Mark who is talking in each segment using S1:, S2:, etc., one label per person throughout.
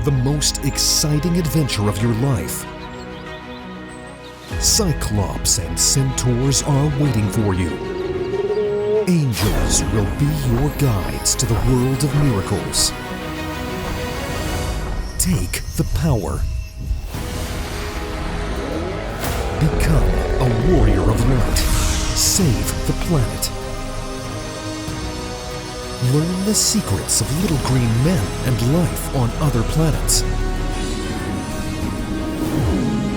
S1: the most exciting adventure of your life. Cyclops and centaurs are waiting for you. Angels will be your guides to the world of miracles. Take the power. Become a warrior of light. Save the planet. Learn the secrets of little green men and life on other planets.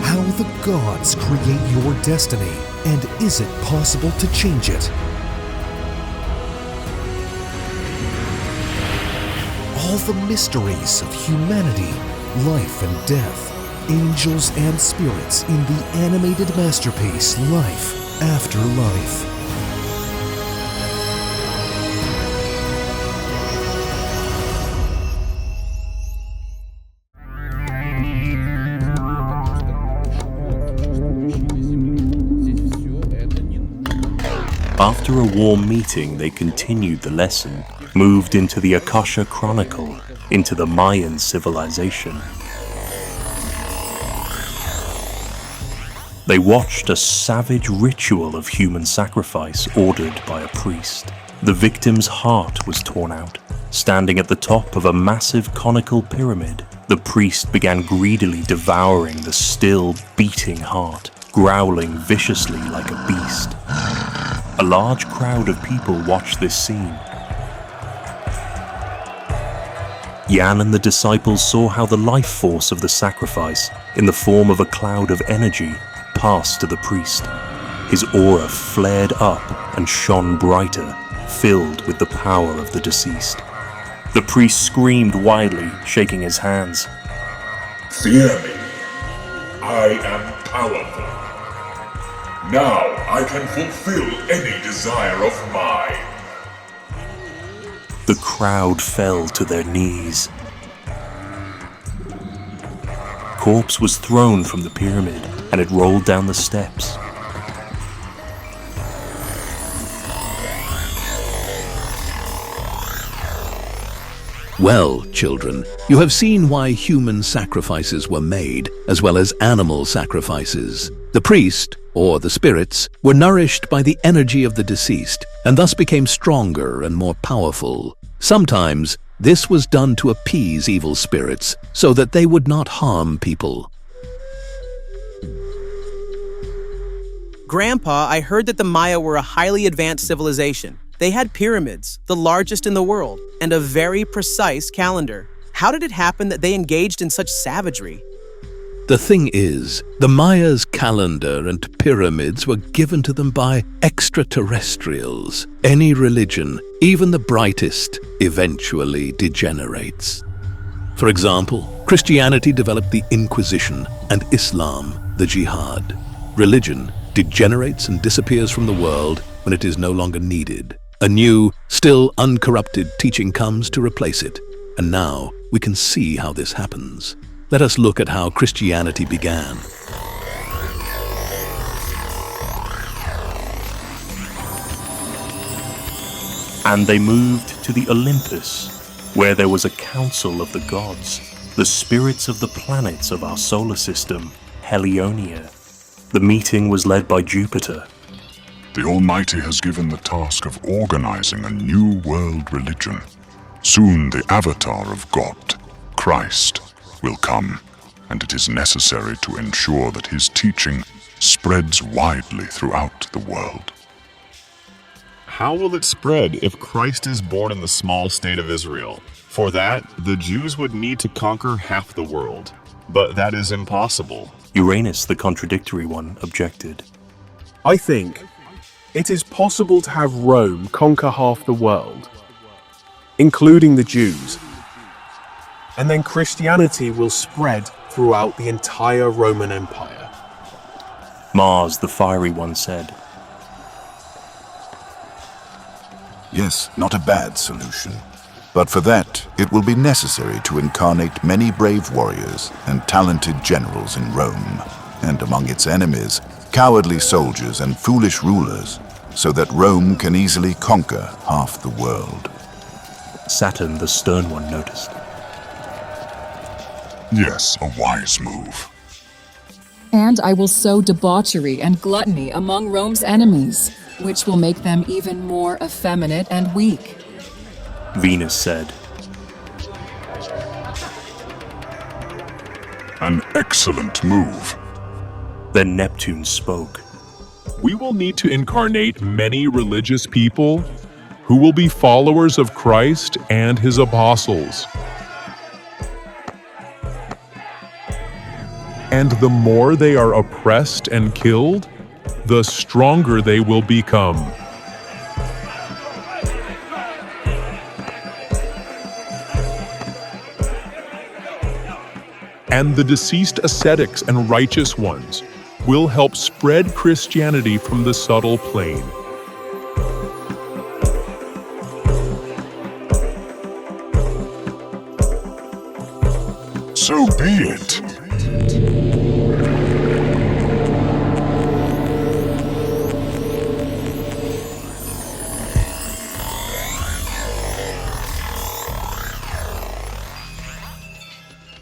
S1: How the gods create your destiny, and is it possible to change it? All the mysteries of humanity, life and death, angels and spirits in the animated masterpiece Life After Life.
S2: After a warm meeting, they continued the lesson, moved into the Akasha Chronicle, into the Mayan civilization. They watched a savage ritual of human sacrifice ordered by a priest. The victim's heart was torn out. Standing at the top of a massive conical pyramid, the priest began greedily devouring the still beating heart, growling viciously like a beast. A large crowd of people watched this scene. Yan and the disciples saw how the life force of the sacrifice, in the form of a cloud of energy, passed to the priest. His aura flared up and shone brighter, filled with the power of the deceased. The priest screamed wildly, shaking his hands.
S3: Fear me. I am powerful. Now I can fulfill any desire of mine.
S2: The crowd fell to their knees. Corpse was thrown from the pyramid, and it rolled down the steps.
S4: Well, children, you have seen why human sacrifices were made, as well as animal sacrifices. The priest, or the spirits, were nourished by the energy of the deceased, and thus became stronger and more powerful. Sometimes, this was done to appease evil spirits, so that they would not harm people.
S5: Grandpa, I heard that the Maya were a highly advanced civilization. They had pyramids, the largest in the world, and a very precise calendar. How did it happen that they engaged in such savagery?
S4: The thing is, the Maya's calendar and pyramids were given to them by extraterrestrials. Any religion, even the brightest, eventually degenerates. For example, Christianity developed the Inquisition and Islam, the Jihad. Religion degenerates and disappears from the world when it is no longer needed. A new, still uncorrupted teaching comes to replace it, and now we can see how this happens. Let us look at how Christianity began.
S2: And they moved to the Olympus, where there was a council of the gods, the spirits of the planets of our solar system, Helionia. The meeting was led by Jupiter.
S3: The Almighty has given the task of organizing a new world religion. Soon the avatar of God, Christ, will come, and it is necessary to ensure that his teaching spreads widely throughout the world.
S6: How will it spread if Christ is born in the small state of Israel? For that, the Jews would need to conquer half the world. But that is impossible.
S2: Uranus, the contradictory one, objected.
S7: I think it is possible to have Rome conquer half the world, including the Jews, and then Christianity will spread throughout the entire Roman Empire.
S2: Mars, the fiery one, said.
S8: Yes, not a bad solution. But for that, it will be necessary to incarnate many brave warriors and talented generals in Rome, and among its enemies, cowardly soldiers and foolish rulers, so that Rome can easily conquer half the world.
S2: Saturn, the stern one, noticed.
S3: Yes, a wise move.
S9: And I will sow debauchery and gluttony among Rome's enemies, which will make them even more effeminate and weak.
S2: Venus said,
S3: An excellent move.
S2: Then Neptune spoke.
S7: We will need to incarnate many religious people who will be followers of Christ and his apostles. And the more they are oppressed and killed, the stronger they will become. And the deceased ascetics and righteous ones will help spread Christianity from the subtle plane.
S3: So be it.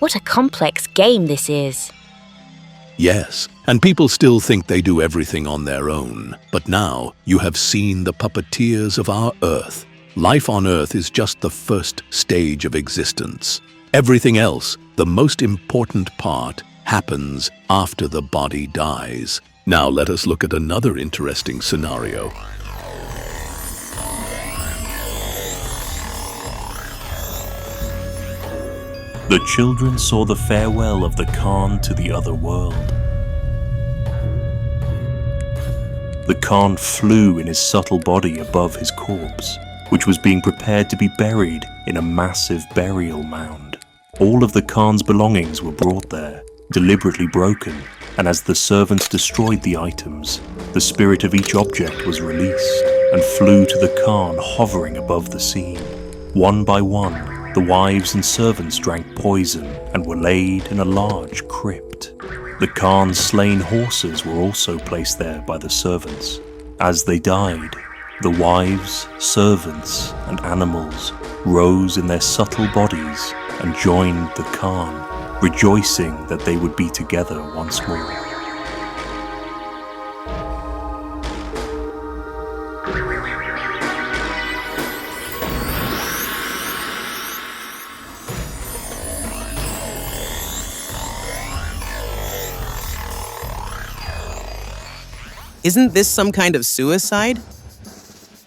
S10: What a complex game this is.
S4: Yes, and people still think they do everything on their own. But now you have seen the puppeteers of our Earth. Life on Earth is just the first stage of existence. Everything else, the most important part, happens after the body dies. Now let us look at another interesting scenario.
S2: The children saw the farewell of the Khan to the other world. The Khan flew in his subtle body above his corpse, which was being prepared to be buried in a massive burial mound. All of the Khan's belongings were brought there, deliberately broken, and as the servants destroyed the items, the spirit of each object was released and flew to the Khan hovering above the scene. One by one, the wives and servants drank poison and were laid in a large crypt. The Khan's slain horses were also placed there by the servants. As they died, the wives, servants, and animals rose in their subtle bodies and joined the Khan, rejoicing that they would be together once more.
S5: Isn't this some kind of suicide?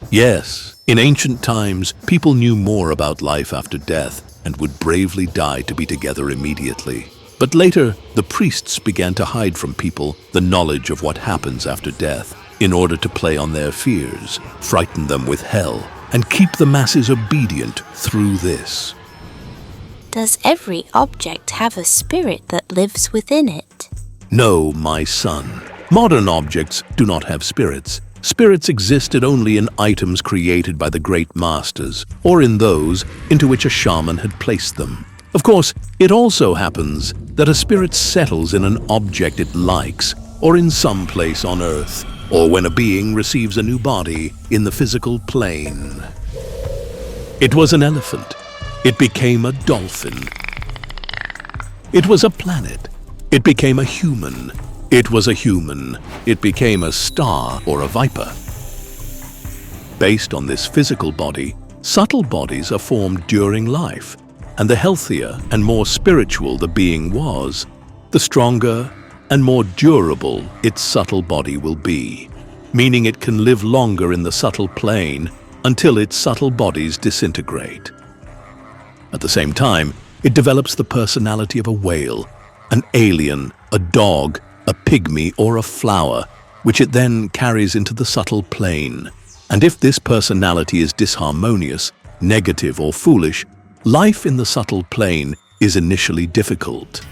S4: Yes, in ancient times, people knew more about life after death and would bravely die to be together immediately. But later, the priests began to hide from people the knowledge of what happens after death in order to play on their fears, frighten them with hell, and keep the masses obedient through this.
S10: Does every object have a spirit that lives within it?
S4: No, my son. Modern objects do not have spirits. Spirits existed only in items created by the great masters, or in those into which a shaman had placed them. Of course, it also happens that a spirit settles in an object it likes, or in some place on Earth, or when a being receives a new body in the physical plane. It was an elephant. It became a dolphin. It was a planet. It became a human. It was a human. It became a star or a viper. Based on this physical body, subtle bodies are formed during life, and the healthier and more spiritual the being was, the stronger and more durable its subtle body will be, meaning it can live longer in the subtle plane until its subtle bodies disintegrate. At the same time, it develops the personality of a whale, an alien, a dog, a pygmy, or a flower, which it then carries into the subtle plane. And if this personality is disharmonious, negative, or foolish, life in the subtle plane is initially difficult.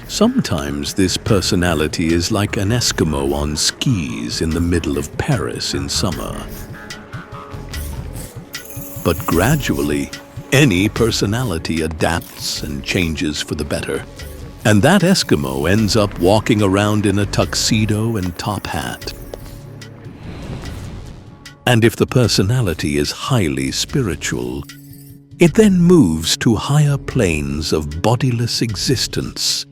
S4: Sometimes this personality is like an Eskimo on skis in the middle of Paris in summer. But gradually, any personality adapts and changes for the better. And that Eskimo ends up walking around in a tuxedo and top hat. And if the personality is highly spiritual, It then moves to higher planes of bodiless existence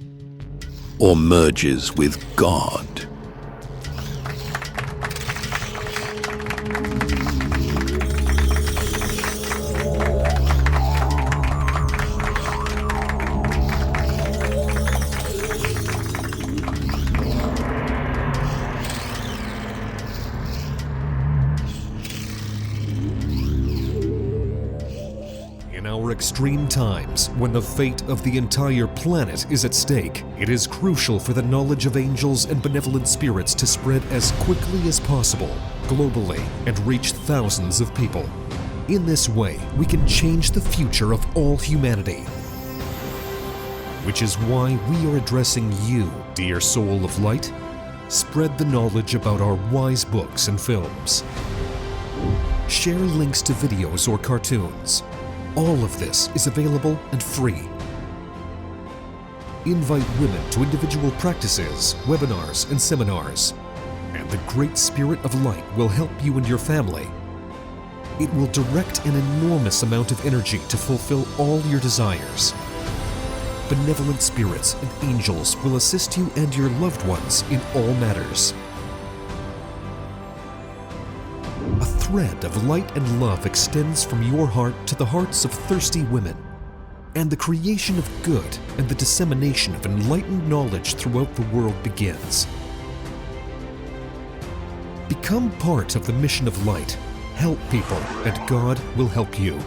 S4: or merges with God.
S1: In our extreme times, when the fate of the entire planet is at stake, it is crucial for the knowledge of angels and benevolent spirits to spread as quickly as possible, globally, and reach thousands of people. In this way, we can change the future of all humanity. Which is why we are addressing you, dear soul of light. Spread the knowledge about our wise books and films. Share links to videos or cartoons. All of this is available and free. Invite women to individual practices, webinars, and seminars. And the Great Spirit of Light will help you and your family. It will direct an enormous amount of energy to fulfill all your desires. Benevolent spirits and angels will assist you and your loved ones in all matters. A thread of light and love extends from your heart to the hearts of thirsty women, and the creation of good and the dissemination of enlightened knowledge throughout the world begins. Become part of the mission of light. Help people, and God will help you.